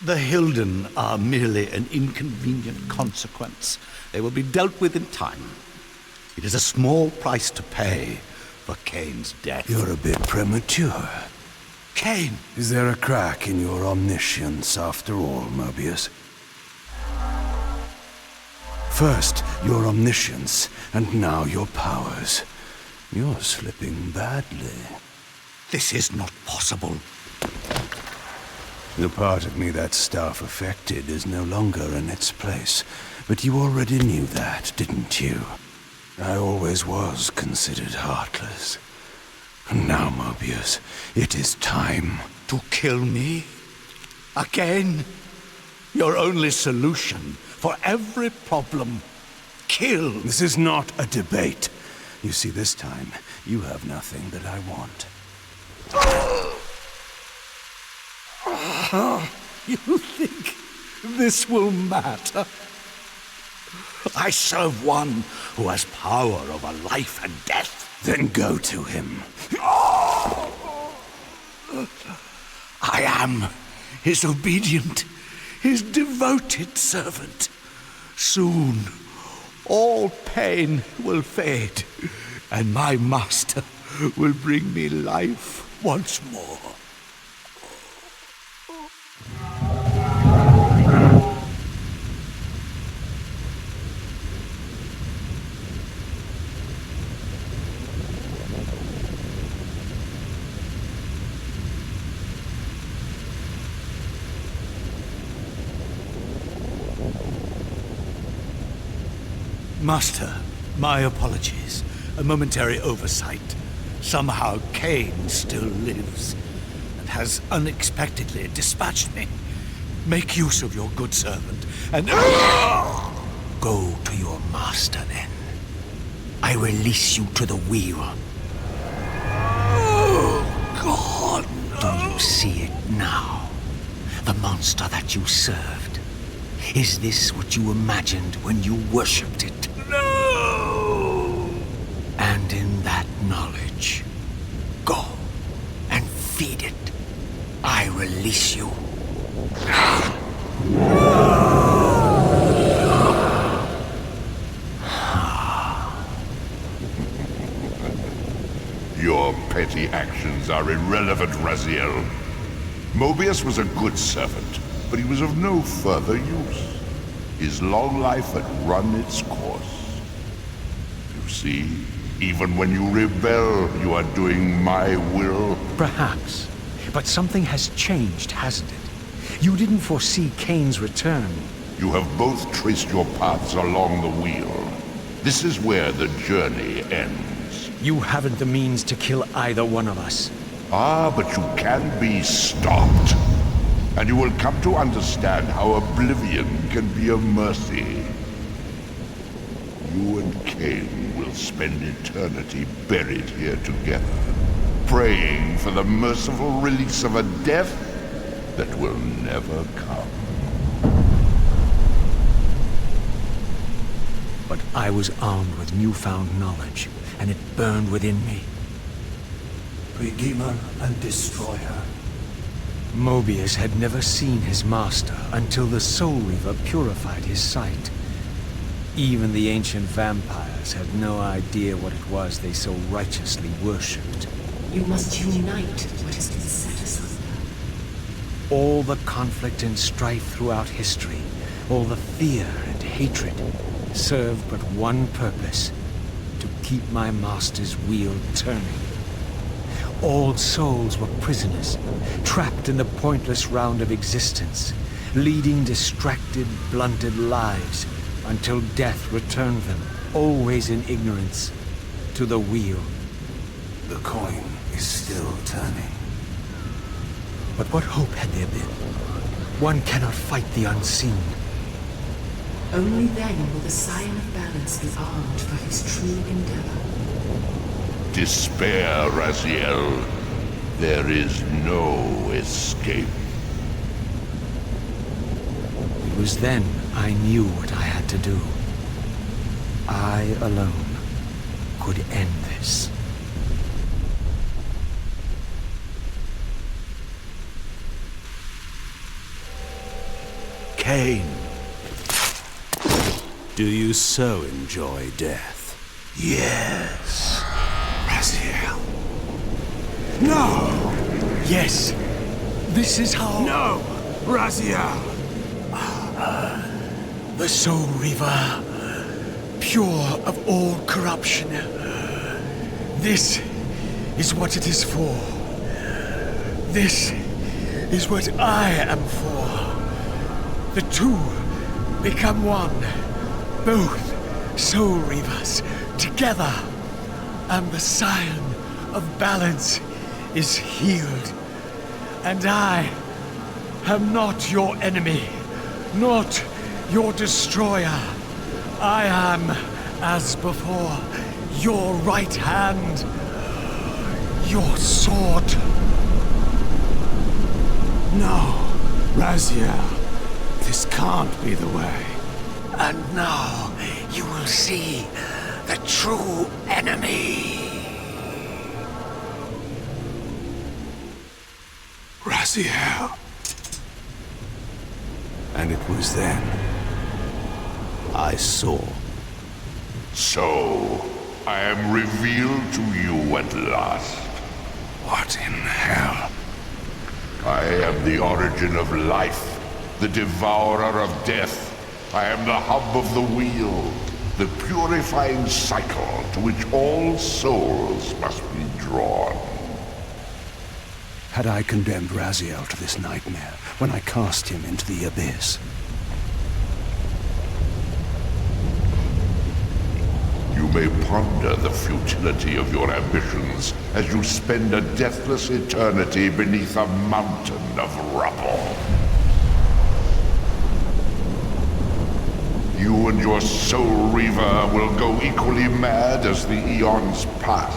The Hilden are merely an inconvenient consequence. They will be dealt with in time. It is a small price to pay for Kain's death. You're a bit premature. Kain! Is there a crack in your omniscience after all, Mobius? First, your omniscience, and now your powers. You're slipping badly. This is not possible. The part of me that staff affected is no longer in its place. But you already knew that, didn't you? I always was considered heartless. And now, Mobius, it is time. To kill me? Again? Your only solution for every problem. Kill. This is not a debate. You see, this time, you have nothing that I want. You think this will matter? I serve one who has power over life and death. Then go to him. I am his obedient, his devoted servant. Soon, all pain will fade, and my master will bring me life once more. Master, my apologies. A momentary oversight. Somehow Kain still lives, and has unexpectedly dispatched me. Make use of your good servant, and go to your master then. I release you to the wheel. Oh, God, no. Do you see it now? The monster that you served. Is this what you imagined when you worshipped it? No! And in that knowledge, go and feed it. I release you. Your petty actions are irrelevant, Raziel. Mobius was a good servant, but he was of no further use. His long life had run its course. You see, even when you rebel, you are doing my will. Perhaps. But something has changed, hasn't it? You didn't foresee Kain's return. You have both traced your paths along the wheel. This is where the journey ends. You haven't the means to kill either one of us. Ah, but you can be stopped. And you will come to understand how oblivion can be a mercy. You and Kain will spend eternity buried here together, praying for the merciful release of a death that will never come. But I was armed with newfound knowledge, and it burned within me. Redeemer and Destroyer. Mobius had never seen his master until the Soul Reaver purified his sight. Even the ancient vampires had no idea what it was they so righteously worshipped. You must unite what has been set asunder. All the conflict and strife throughout history, all the fear and hatred, served but one purpose: to keep my master's wheel turning. All souls were prisoners, trapped in the pointless round of existence, leading distracted, blunted lives until death returned them, always in ignorance, to the wheel. The coin is still turning. But what hope had there been? One cannot fight the unseen. Only then will the Scion of Balance be armed for his true endeavor. Despair, Raziel. There is no escape. It was then I knew what I had to do. I alone could end this. Kain. Do you so enjoy death? Yes. Raziel. No! Yes. This is how... No! Raziel! The Soul Reaver, pure of all corruption. This is what it is for. This is what I am for. The two become one. Both Soul Reavers together. And the Scion of Balance is healed. And I am not your enemy, not your destroyer. I am, as before, your right hand, your sword. No, Raziel. This can't be the way. And now you will see the true enemy. Raziel. And it was then I saw. So, I am revealed to you at last. What in hell? I am the origin of life, the devourer of death. I am the hub of the wheel, the purifying cycle to which all souls must be drawn. Had I condemned Raziel to this nightmare when I cast him into the abyss? You may ponder the futility of your ambitions as you spend a deathless eternity beneath a mountain of rubble. You and your Soul Reaver will go equally mad as the eons pass.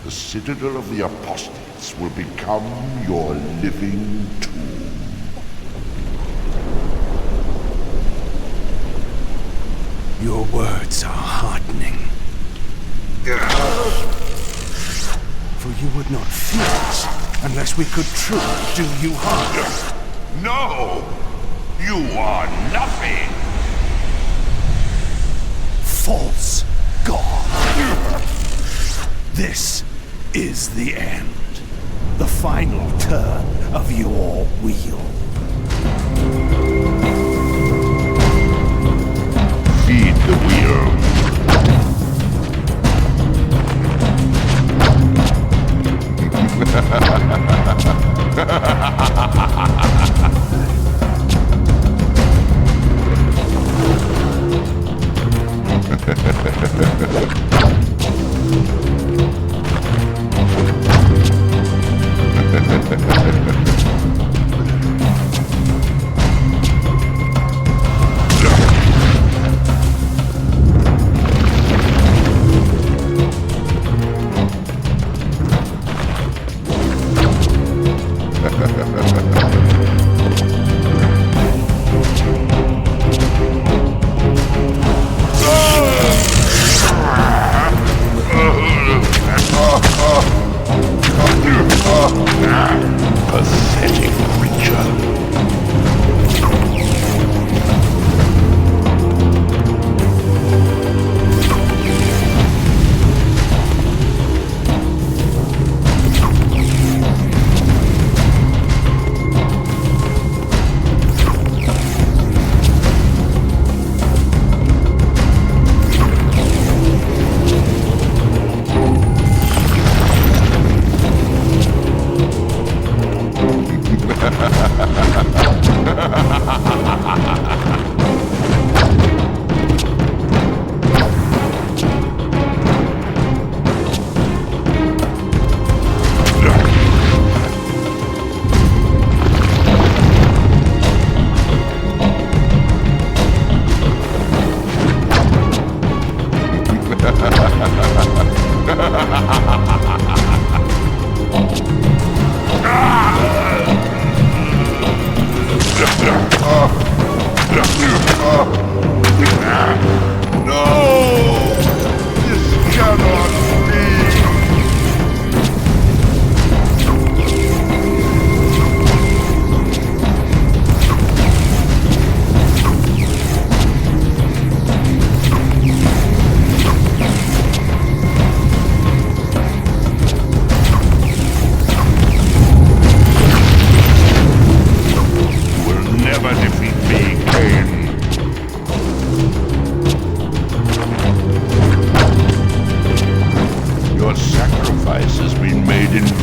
The Citadel of the Apostates will become your living tomb. Your words are heartening. For you would not fear us unless we could truly do you harm. No! You are nothing! False God. This is the end. The final turn of your wheel. Feed the wheel. Pathetic creature.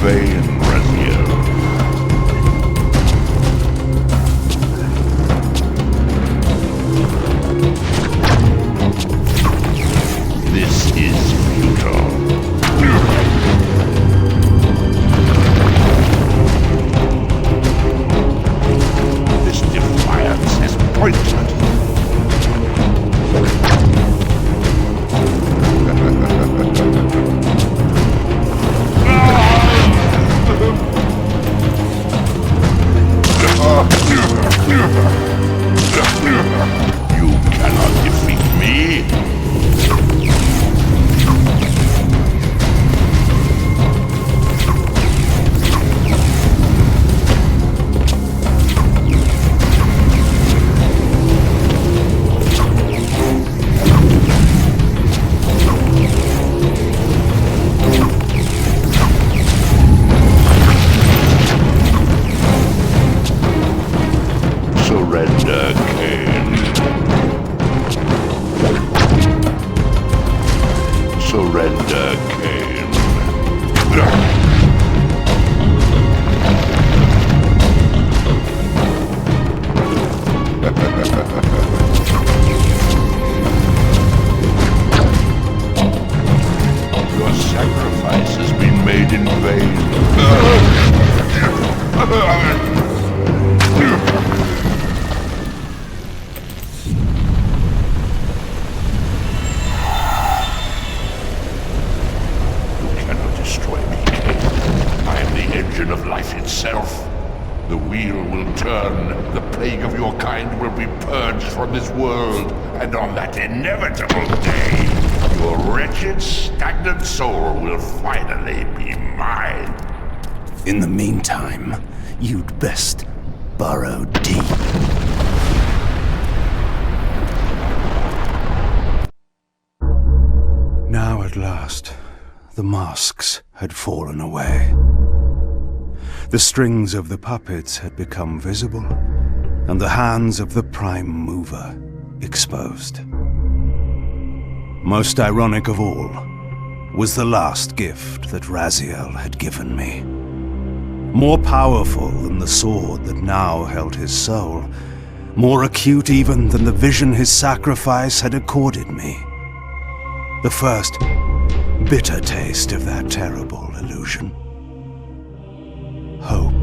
vain, Raziel. This is futile. This defiance is pointless. You cannot defeat me. Surrender, Kain. Surrender, Kain. Your sacrifice has been made in vain. Destroy me, Kain. I am the engine of life itself. The wheel will turn, the plague of your kind will be purged from this world, and on that inevitable day, your wretched, stagnant soul will finally be mine. In the meantime, you'd best burrow deep. Now at last, the masks had fallen away. The strings of the puppets had become visible, and the hands of the Prime Mover exposed. Most ironic of all was the last gift that Raziel had given me. More powerful than the sword that now held his soul, more acute even than the vision his sacrifice had accorded me. The first bitter taste of that terrible illusion. Hope.